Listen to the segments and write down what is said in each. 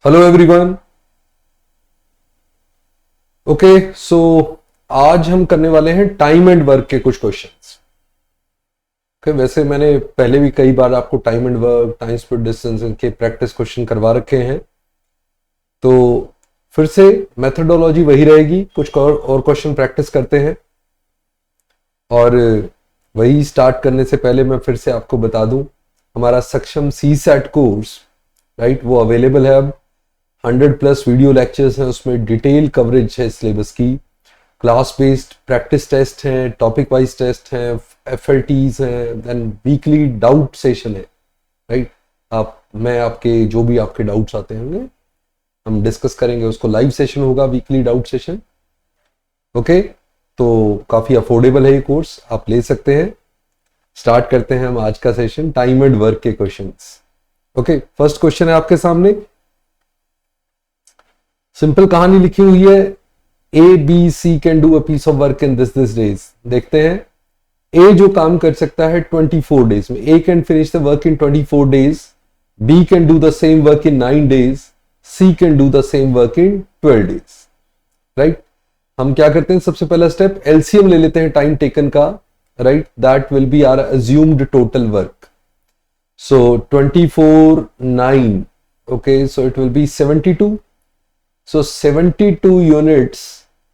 Hello everyone. Okay, सो आज हम करने वाले हैं टाइम एंड वर्क के कुछ क्वेश्चंस। ओके, वैसे मैंने पहले भी कई बार आपको time and work, time speed distance के प्रैक्टिस क्वेश्चन करवा रखे हैं, तो फिर से मेथडोलॉजी वही रहेगी। कुछ और क्वेश्चन प्रैक्टिस करते हैं, और वही स्टार्ट करने से पहले मैं फिर से आपको बता दूं, हमारा सक्षम CSAT कोर्स, राइट, वो अवेलेबल है अब। 100+ वीडियो लेक्चर्स हैं, उसमें डिटेल कवरेज है सिलेबस की, क्लास बेस्ड प्रैक्टिस टेस्ट हैं, टॉपिक वाइज टेस्ट हैं, FLTs हैं, देन वीकली डाउट सेशन है, राइट। मैं आपके जो भी आपके डाउट्स आते होंगे हम डिस्कस करेंगे, उसको लाइव सेशन होगा, वीकली डाउट सेशन। ओके, तो काफी अफोर्डेबल है ये कोर्स, आप ले सकते हैं। स्टार्ट करते हैं हम आज का सेशन, टाइम एंड वर्क के क्वेश्चंस। ओके, फर्स्ट क्वेश्चन है आपके सामने। सिंपल कहानी लिखी हुई है, ABC can do a piece of work in this days. देखते हैं, A जो काम कर सकता है 24 डेज में, A can finish the work in 24 days, B can do the same work in 9 days, C can do the same work in 12 days, right. हम क्या करते हैं, सबसे पहला स्टेप LCM ले लेते हैं टाइम टेकन का, right. That will be our assumed total work. So 24 9, okay, so it will be 72. So 72 units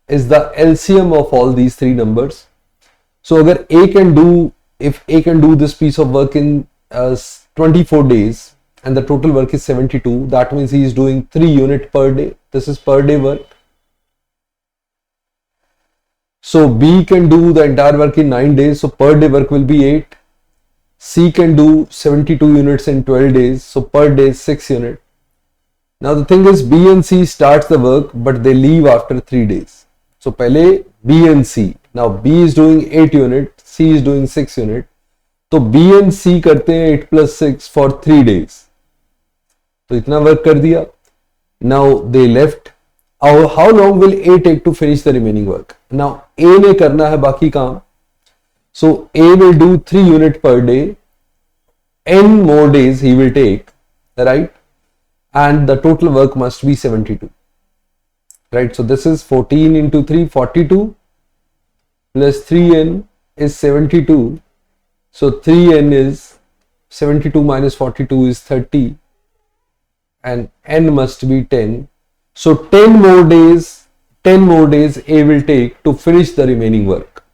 is the LCM of all these three numbers. So अगर if A can do this piece of work in 24 days and the total work is 72, that means he is doing 3 units per day. This is per day work. So B can do the entire work in 9 days. So per day work will be 8. C can do 72 units in 12 days. So per day 6 units. Now the thing is, B and C starts the work, but they leave after 3 days. So पहले B and C. Now B is doing 8 units, C is doing 6 units. तो B and C करते हैं 8 + 6 for 3 days. तो इतना work कर दिया. Now they left. How long will A take to finish the remaining work? Now A ने करना है बाकी काम. So A will do 3 units per day. N more days he will take, right? And the total work must be 72, right? So this is 14 into 3, 42, plus 3n is 72. So 3n is 72 minus 42 is 30, and n must be 10. So 10 more days A will take to finish the remaining work.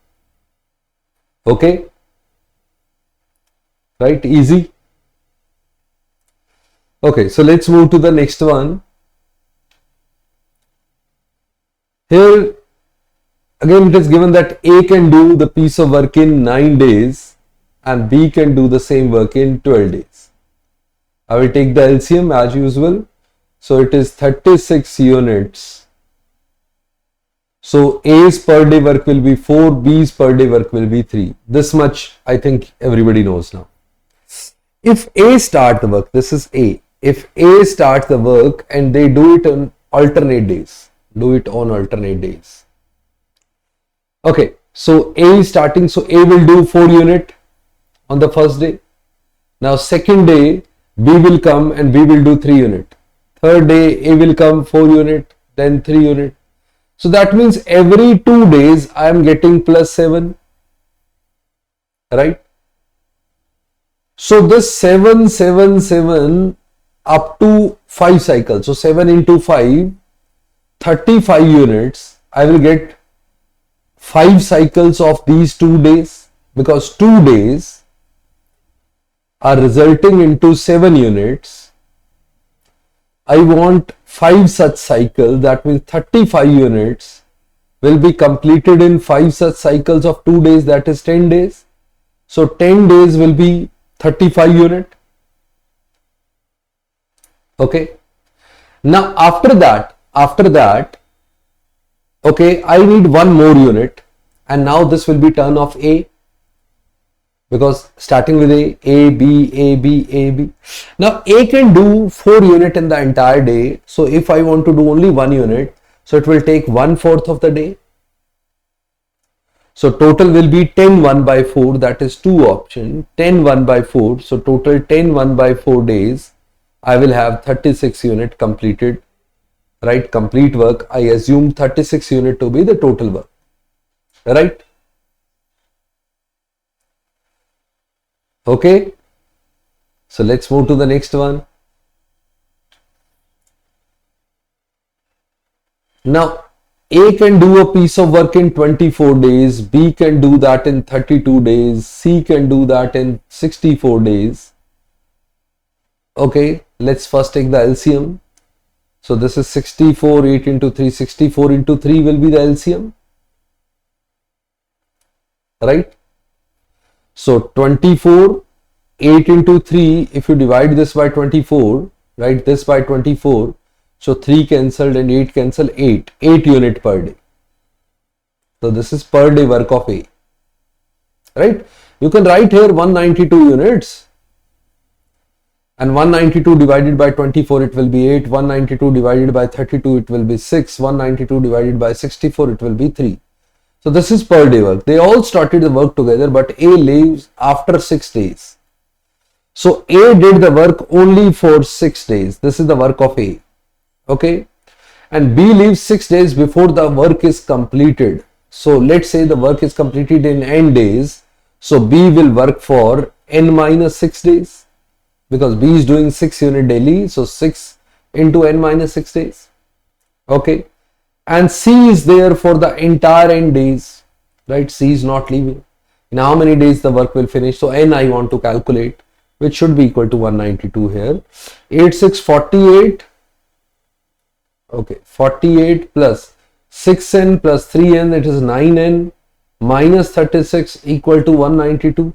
Okay, right? Easy. Okay, so let's move to the next one. Here again it is given that A can do the piece of work in 9 days and B can do the same work in 12 days. I will take the LCM as usual. So it is 36 units. So A's per day work will be 4, B's per day work will be 3. This much I think everybody knows now. If A start the work, this is A. If A starts the work and they do it on alternate days, Okay, so A is starting, so A will do 4 units on the first day. Now second day B will come and B will do 3 units. Third day A will come 4 units, then 3 units. So that means every 2 days I am getting +7, right? So this 7, 7, 7 up to 5 cycles. So 7 into 5, 35 units. I will get 5 cycles of these 2 days, because 2 days are resulting into 7 units. I want 5 such cycles. That means 35 units will be completed in 5 such cycles of 2 days. That is 10 days. So 10 days will be 35 units. Okay, now after that, okay, I need one more unit, and now this will be turn of A, because starting with A, B, A, B, A, B. Now A can do 4 units in the entire day. So if I want to do only 1 unit, so it will take 1/4 of the day. So total will be 10 1/4, that is 2 option, 10 1/4. So total 10 1/4 days I will have 36 unit completed, right? Complete work. I assume 36 unit to be the total work, right? Okay. So let's move to the next one. Now, A can do a piece of work in 24 days, B can do that in 32 days, C can do that in 64 days. Okay, let's first take the LCM. So this is 64, 8 into 3, 64 into 3 will be the LCM, right? So 24, 8 into 3, if you divide this by 24, right, this by 24, so 3 cancelled and 8 cancelled, 8 unit per day. So this is per day work of A, right? You can write here 192 units, and 192 divided by 24 it will be 8, 192 divided by 32 it will be 6, 192 divided by 64 it will be 3. So this is per day work. They all started the work together, but A leaves after 6 days. So A did the work only for 6 days. This is the work of A. Okay. And B leaves 6 days before the work is completed. So let's say the work is completed in n days. So B will work for n minus 6 days, because B is doing 6 unit daily. So 6 into n minus 6 days. Okay. And C is there for the entire n days, right? C is not leaving. In how many days the work will finish? So n I want to calculate, which should be equal to 192 here. 8, 6, 48. Okay, 48 plus 6n plus 3n, it is 9n, minus 36 equal to 192.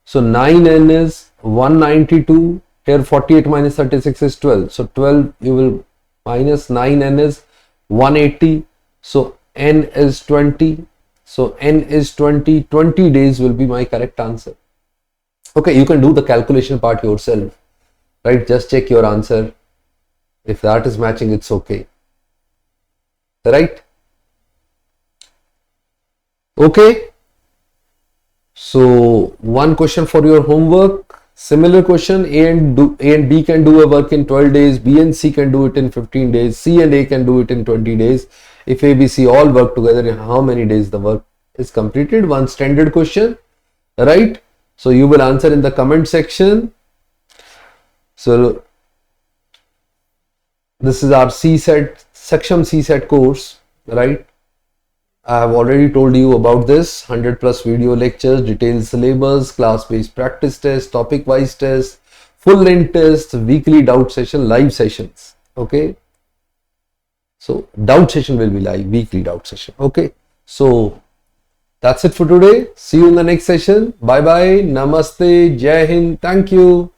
So 9n is 192. Here 48 minus 36 is 12. So 12 you will minus 9n is 180. So n is 20. So n is 20. 20 days will be my correct answer. Okay, you can do the calculation part yourself, right? Just check your answer. If that is matching, it's okay, right? Okay. So one question for your homework. Similar question, A and B can do a work in 12 days, B and C can do it in 15 days, C and A can do it in 20 days. If A, B, C all work together, in how many days the work is completed? One standard question, right? So you will answer in the comment section. So this is our CSAT, Section CSAT course, right? I have already told you about this. 100 plus video lectures, detailed syllabus, class-based practice test, topic-wise test, full-length test, weekly doubt session, live sessions. Okay. So doubt session will be live, weekly doubt session. Okay. So that's it for today. See you in the next session. Bye bye. Namaste. Jai Hind. Thank you.